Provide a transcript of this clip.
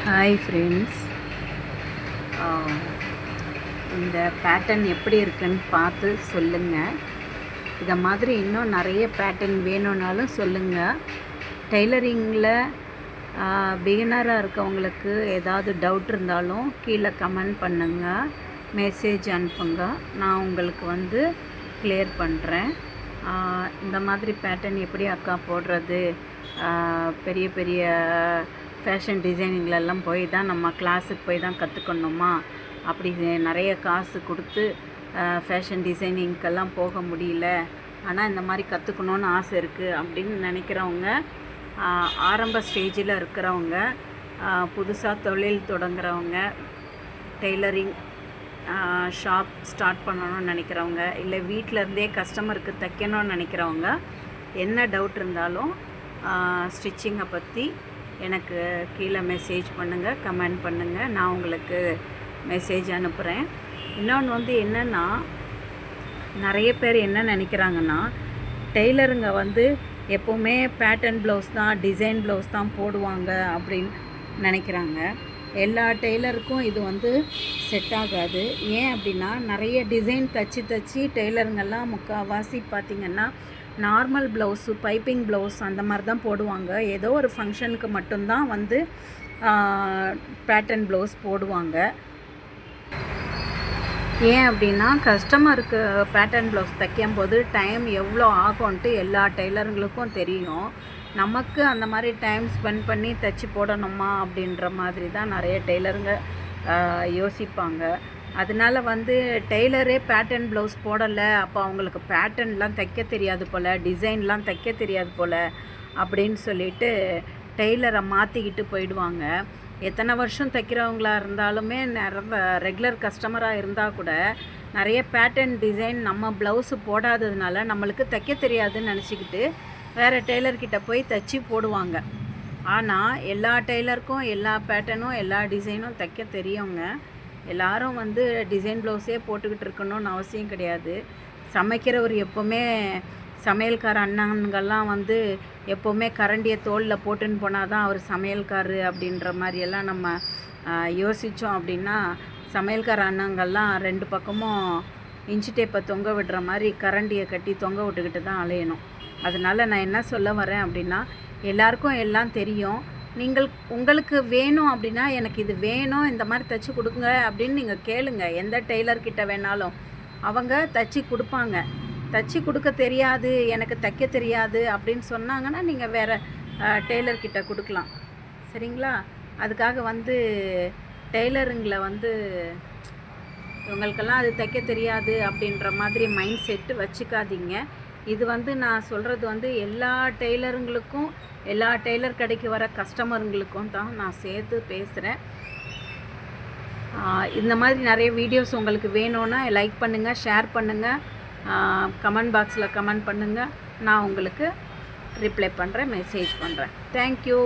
Hi friends. இந்த pattern எப்படி இருக்குன்னு பார்த்து சொல்லுங்கள். இதை மாதிரி இன்னும் நிறைய பேட்டர்ன் வேணும்னாலும் சொல்லுங்கள். டெய்லரிங்கில் பிகினராக இருக்கவங்களுக்கு ஏதாவது டவுட் இருந்தாலும் கீழே கமெண்ட் பண்ணுங்கள், மெசேஜ் அனுப்புங்க. நான் உங்களுக்கு கிளியர் பண்ணுறேன். இந்த மாதிரி பேட்டர்ன் எப்படி அக்கா போடுறது, பெரிய பெரிய ஃபேஷன் டிசைனிங்லெல்லாம் போய் தான் நம்ம கிளாஸுக்கு போய் தான் கற்றுக்கணுமா, அப்படி நிறைய காசு கொடுத்து ஃபேஷன் டிசைனிங்க்கெல்லாம் போக முடியல, ஆனால் இந்த மாதிரி கற்றுக்கணுன்னு ஆசை இருக்குது அப்படின்னு நினைக்கிறவங்க, ஆரம்ப ஸ்டேஜில் இருக்கிறவங்க, புதுசாக தொழில் தொடங்குறவங்க, டெய்லரிங் ஷாப் ஸ்டார்ட் பண்ணணும்னு நினைக்கிறவங்க, இல்லை வீட்டிலருந்தே கஸ்டமருக்கு தைக்கணும்னு நினைக்கிறவங்க, என்ன டவுட் இருந்தாலும் ஸ்டிச்சிங்கை பற்றி எனக்கு கீழே மெசேஜ் பண்ணுங்கள், கமெண்ட் பண்ணுங்கள். நான் உங்களுக்கு மெசேஜ் அனுப்புகிறேன். இன்னொன்று என்னென்னா, நிறைய பேர் என்ன நினைக்கிறாங்கன்னா, டெய்லருங்க எப்போவுமே பேட்டர்ன் ப்ளவுஸ் தான், டிசைன் ப்ளவுஸ் தான் போடுவாங்க அப்படின்னு நினைக்கிறாங்க. எல்லா டெய்லருக்கும் இது செட் ஆகாது. ஏன் அப்படின்னா, நிறைய டிசைன் தச்சு டெய்லருங்கெல்லாம் முக்கால்வாசி பார்த்திங்கன்னா நார்மல் ப்ளவுஸு, பைப்பிங் ப்ளவுஸ் அந்த மாதிரி தான் போடுவாங்க. ஏதோ ஒரு ஃபங்க்ஷனுக்கு மட்டும்தான் பேட்டர்ன் ப்ளவுஸ் போடுவாங்க. ஏன் அப்படின்னா, கஸ்டமருக்கு பேட்டர்ன் ப்ளவுஸ் தைக்கும்போது டைம் எவ்வளோ ஆகும்ன்ட்டு எல்லா டெய்லருங்களுக்கும் தெரியும். நமக்கு அந்த மாதிரி டைம் ஸ்பெண்ட் பண்ணி தைச்சி போடணுமா அப்படின்ற மாதிரி தான் நிறைய டெய்லருங்க யோசிப்பாங்க. அதனால் டெய்லரே பேட்டர்ன் ப்ளவுஸ் போடலை, அப்போ அவங்களுக்கு பேட்டர்ன்லாம் தைக்க தெரியாது போல், டிசைன்லாம் தைக்க தெரியாது போல் அப்படின்னு சொல்லிட்டு டெய்லரை மாற்றிக்கிட்டு போயிடுவாங்க. எத்தனை வருஷம் தைக்கிறவங்களா இருந்தாலுமே, ரெகுலர் கஸ்டமராக இருந்தால் கூட நிறைய பேட்டர்ன் டிசைன் நம்ம ப்ளவுஸு போடாததுனால நம்மளுக்கு தைக்க தெரியாதுன்னு நினச்சிக்கிட்டு வேறு டெய்லர்கிட்ட போய் தைச்சி போடுவாங்க. ஆனால் எல்லா டெய்லருக்கும் எல்லா பேட்டர்னும் எல்லா டிசைனும் தைக்க தெரியுங்க. எல்லோரும் டிசைன் ப்ளவுஸே போட்டுக்கிட்டு இருக்கணும்னு அவசியம் கிடையாது. சமைக்கிறவர் எப்போவுமே, சமையல்கார அண்ணன்கள்லாம் எப்போவுமே கரண்டியை தோளில் போட்டுன்னு போனால் தான் அவர் சமையல்காரு அப்படின்ற மாதிரியெல்லாம் நம்ம யோசித்தோம் அப்படின்னா, சமையல்கார அண்ணங்கள்லாம் ரெண்டு பக்கமும் இன்ச்சு டேப்பை தொங்க விடுற மாதிரி கரண்டியை கட்டி தொங்க விட்டுக்கிட்டு தான் அலையணும். அதனால் நான் என்ன சொல்ல வரேன் அப்படின்னா, எல்லாருக்கும் எல்லாம் தெரியும். உங்களுக்கு வேணும் அப்படின்னா, எனக்கு இது வேணும், இந்த மாதிரி தைச்சி கொடுங்க அப்படின்னு நீங்கள் கேளுங்க. எந்த டெய்லர்கிட்ட வேணாலும் அவங்க தைச்சி கொடுப்பாங்க. தைச்சி கொடுக்க தெரியாது, எனக்கு தைக்க தெரியாது அப்படின்னு சொன்னாங்கன்னா நீங்கள் வேறு டெய்லர்கிட்ட கொடுக்கலாம். சரிங்களா? அதுக்காக டெய்லருங்களை இவங்களுக்கெல்லாம் அது தைக்க தெரியாது அப்படின்ற மாதிரி மைண்ட் செட்டு வச்சுக்காதீங்க. இது நான் சொல்கிறது எல்லா டெய்லருங்களுக்கும், எல்லா டெய்லர் கடைக்கு வர கஸ்டமருங்களுக்கும் தான் நான் சேர்த்து பேசுகிறேன். இந்த மாதிரி நிறைய வீடியோஸ் உங்களுக்கு வேணும்னா லைக் பண்ணுங்கள், ஷேர் பண்ணுங்கள், கமெண்ட் பாக்ஸில் கமெண்ட் பண்ணுங்கள். நான் உங்களுக்கு ரிப்ளை பண்ணுறேன், மெசேஜ் பண்ணுறேன். தேங்க்யூ.